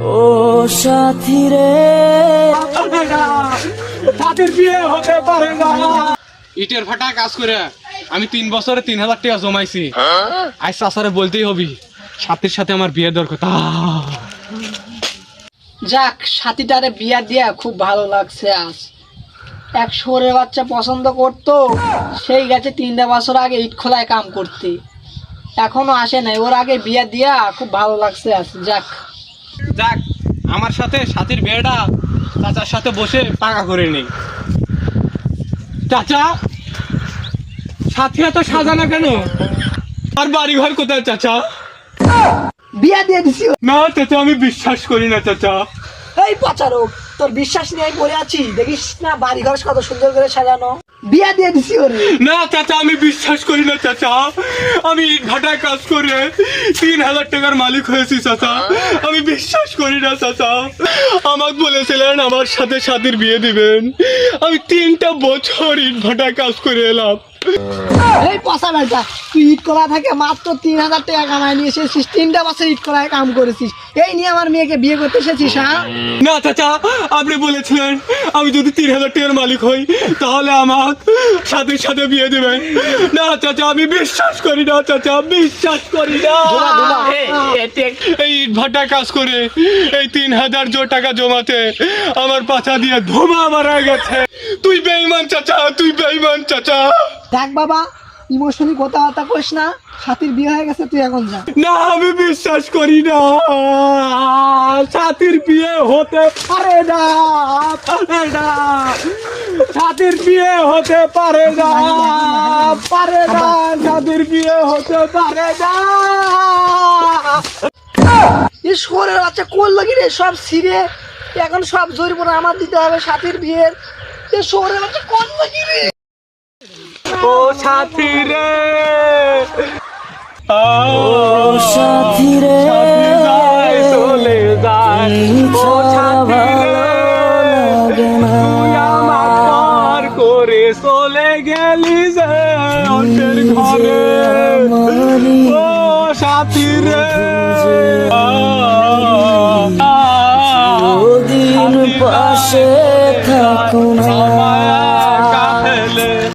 ও সাথী রে, সাথীর বিয়ে হতে পারে না। ইটের ফাটা কাজ করে আমি 3 বছরে 3000 টাকা জমাইছি। আজ চাচারে বলতেই হবি সাথীর সাথে আমার বিয়ে দরকার। যাক, সাথীটারে বিয়া দিয়া খুব ভালো লাগছে। আজ এক শোরের বাচ্চা পছন্দ করতো, সেই গেছে 3 বছর আগে ইট খোলায় কাম করতে, এখনো আসে নাই। ওর আগে বিয়া দিয়া খুব ভালো লাগছে। আজ যাক যাক, আমার সাথে সাথীর বিয়েটা চাচার সাথে বসে পাকা করে নেই। চাচা, সাথী এত সাজানো কেন? আর বাড়ি ঘর কোথায় চাচা? বিয়া দিয়ে দিছি। না চাচা, আমি বিশ্বাস করি না চাচা। এই পচারক, তোর বিশ্বাস নিয়ে পড়ে আছি, দেখিস না বাড়ি ঘর কত সুন্দর করে সাজানো। বিয়া দিয়ে দিছি ওরে। না চাচা, আমি বিশ্বাস করি না চাচা। আমি ইট ভাটায় কাজ করে 3000 টাকার মালিক হয়েছি চাচা। আমি বিশ্বাস করি না চাচা। আমাকে বলেছিলেন আমার সাথে সাথীর বিয়ে দিবেন। আমি 3টা বছর ইট ভাটায় কাজ করে এলাম। এই পচা বেটা, তুই ইট কলা থেকে মাত্র 3000 টাকা কামাই নিয়ে এসেছিস, 3 বছর ইট কলায় কাম করেছিস, এই নিয়ে আমার মেয়েকে বিয়ে করতে এসেছিস? হ্যাঁ না চাচা, আপনি বলেছিলেন আমি যদি 3000 টাকার মালিক হই তাহলে আমার সাথীর সাথে বিয়ে দেবেন। না চাচা, আমি বিশ্বাস করি না চাচা, বিশ্বাস করি না। এই ইট ভাটায় কাজ করে এই 3000 টাকা জমাতে আমার পাছা দিয়ে ধোঁয়া মারা গেছে। তুই বেঈমান চাচা, তুই বেঈমান চাচা। দেখ বাবা, ইমোশনালি কথাবার্তা করিস না, সাথীর বিয়ে হয়ে গেছে, তুই এখন যা। না, আমি বিশ্বাস করি না। সাথীর বিয়ে হতে পারে না, পারে না। সাথীর বিয়ে হতে পারে না, পারে না। সাথীর বিয়ে হতে পারে না। এই শহরের বাচ্চা করলো কি রে? সব ছিঁড়ে এখন সব জরিমানা আমার দিতে হবে সাথীর বিয়ের। এই শহরের বাচ্চা করলো কি রে? ও সাথী রে, ও সাথী রে, চলে যায়। ও সাথী রে, তুই আমার পার করে চলে গেলি যে অন্যের ঘরে। ও সাথী রে, দিন পাশে থাকো না।